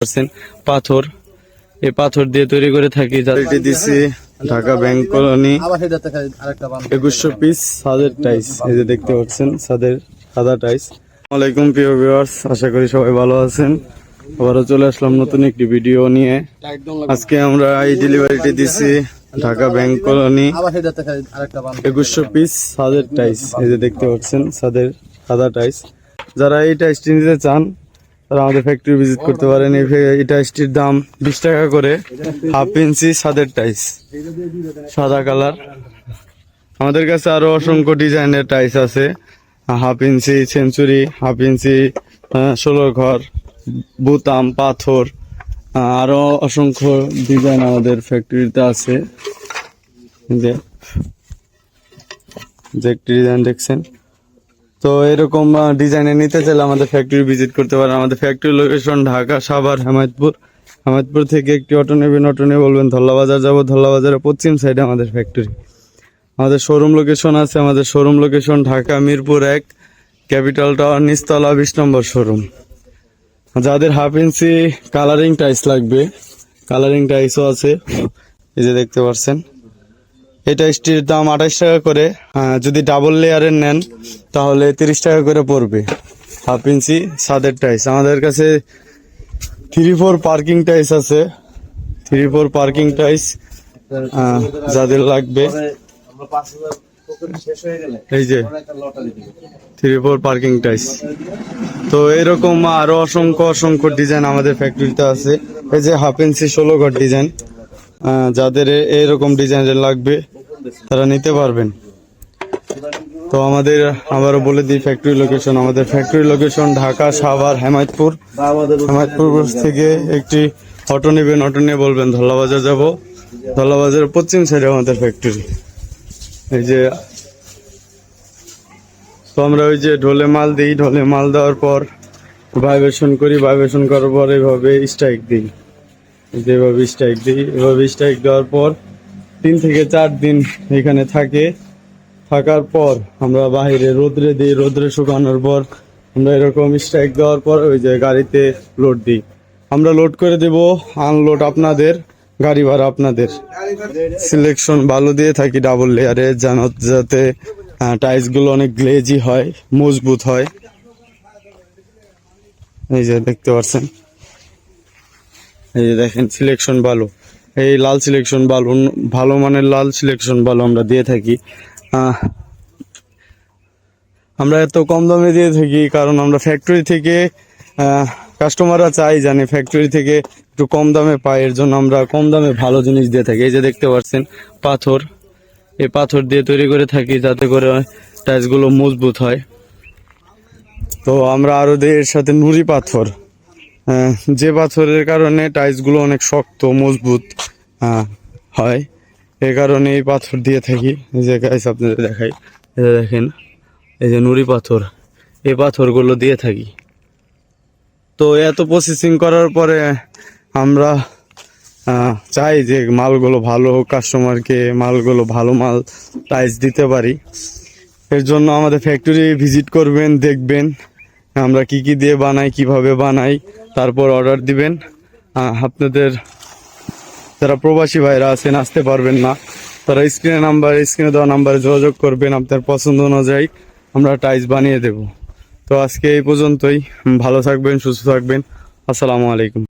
পাথর, এই পাথর দিয়ে তৈরি করে থাকি। দিছি ঢাকা ব্যাংক কলোনি 2100 পিস ছাদের টাইস, এই যে দেখতে পাচ্ছেন ছাদের সাদা টাইস। আসসালামু আলাইকুম প্রিয় ভিউয়ার্স, আশা করি সবাই ভালো আছেন। আবারও চলে আসলাম নতুন একটি ভিডিও নিয়ে। আজকে আমরা এই ডেলিভারিটি দিছি ঢাকা ব্যাংক কলোনি 2100 পিস ছাদের টাইস, এই যে দেখতে পাচ্ছেন ছাদের সাদা টাইস। যারা এই টাইসটি নিতে চান তারা আমাদের ফ্যাক্টরি ভিজিট করতে পারেন। এই টাইসটির দাম 20 টাকা করে, হাফ ইঞ্চি ছাদের টাইস, সাদা কালার। আমাদের কাছে আরো অসংখ্য ডিজাইনের টাইস আছে, half inch century, half inch 16 ঘর, বুতাম, পাথর, আরো অসংখ্য ডিজাইন আমাদের ফ্যাক্টরিতে আছে। যে একটি ডিজাইন দেখছেন, তো এরকম ডিজাইনে নিতে চাইলে আমাদের ফ্যাক্টরি ভিজিট করতে পারেন। আমাদের ফ্যাক্টরি লোকেশন ঢাকা, সাভার, হেমায়তপুর। হেমায়তপুর থেকে একটি অটো নেবেন, অটো নিয়ে বলবেন ধল্লাবাজার যাবো। ধল্লাবাজারের পশ্চিম সাইডে আমাদের ফ্যাক্টরি। আমাদের শোরুম লোকেশন আছে, আমাদের showroom location Dhaka Mirpur 1, capital tower নিচতলা 20 নম্বর শোরুম। যাদের হাফ ইঞ্চি কালারিং টাইস লাগবে, কালারিং টাইসও আছে, এই যে দেখতে পাচ্ছেন। এই টাইসটির দাম 28 টাকা করে, যদি ডাবল লেয়ারের নেন তাহলে 30 টাকা করে পড়বে। হাফ ইঞ্চি ছাদের টাইস। আমাদের কাছে 3-4 পার্কিং টাইস আছে, 3-4 পার্কিং টাইস যাদের লাগবে, এই যে 3-4 পার্কিং টাইস। তো এরকম আরো অসংখ্য ডিজাইন আমাদের ফ্যাক্টরিতে আছে। এই যে হাফ ইঞ্চি 16 ঘর ডিজাইন, যাদের এরকম ডিজাইনের লাগবে তারা নিতে পারবেন। তো আমাদের আবারও বলে দিই ফ্যাক্টরি লোকেশন। আমাদের ফ্যাক্টরি লোকেশন ঢাকা, সাভার, হেমায়তপুর। হেমায়তপুর থেকে একটি অটো নেবেন, অটো নিয়ে বলবেন ধল্লাবাজার যাব। ধল্লাবাজারের পশ্চিম সাইডে আমাদের ফ্যাক্টরি। এই যে তো আমরা ওই যে ঢোলে মাল দিই, ঢোলে মাল দেওয়ার পর ভাইব্রেশন করি, ভাইব্রেশন করার পর এইভাবে স্ট্রাইক দিই, যেভাবে স্ট্রাইক দিই। এভাবে স্ট্রাইক দেওয়ার পর 3 থেকে 4 দিন এখানে থাকে। থাকার পর আমরা বাইরে রোদ্রে দিই, রোদ্রে শুকানোর পর আমরা এরকম স্ট্রাইক দেওয়ার পর ওই যে গাড়িতে লোড দিই। আমরা লোড করে দেব, আনলোড আপনাদের, গাড়ি ভাড়া আপনাদের। সিলেকশন ভালো দিয়ে থাকি ডাবল লেয়ারে, যাতে টাইলসগুলো অনেক গ্লেজি হয়, মজবুত হয়। এই যে দেখতে পাচ্ছেন, এই যে দেখেন সিলেকশন ভালো, এই লাল সিলেকশন ভালো, ভালো মানের লাল সিলেকশন ভালো আমরা দিয়ে থাকি। আমরা এত কম দামে দিয়ে থাকি কারণ আমরা ফ্যাক্টরি থেকে কাস্টমাররা চাই জানি ফ্যাক্টরি থেকে একটু কম দামে পায়, এর জন্য আমরা কম দামে ভালো জিনিস দিয়ে থাকি। এই যে দেখতে পাচ্ছেন পাথর, এই পাথর দিয়ে তৈরি করে থাকি যাতে করে টাইলসগুলো মজবুত হয়। তো আমরা আরো দিই এর সাথে নুড়ি পাথর, যে পাথরের কারণে টাইলসগুলো অনেক শক্ত মজবুত হয়, এই কারণে এই পাথর দিয়ে থাকি। এই যে গাইস আপনাদের দেখাই, এই যে দেখেন, এই যে নুড়ি পাথর, এই পাথরগুলো দিয়ে থাকি। তো এত প্রসেসিং করার পরে আমরা চাই যে মালগুলো ভালো হোক, কাস্টমারকে মালগুলো ভালো মাল টাইলস দিতে পারি। এর জন্য আমাদের ফ্যাক্টরি ভিজিট করবেন, দেখবেন আমরা কি কি দিয়ে বানাই, কিভাবে বানাই, তারপর অর্ডার দিবেন। আপনাদের যারা প্রবাসী ভাইরা আছেন, আসতে পারবেন না, তারা স্ক্রিনে দেওয়া নাম্বারে যোগাযোগ করবেন। আপনার পছন্দ অনুযায়ী আমরা টাইলস বানিয়ে দেব। তো আজকে এই পর্যন্তই। ভালো থাকবেন, সুস্থ থাকবেন। আসসালামু আলাইকুম।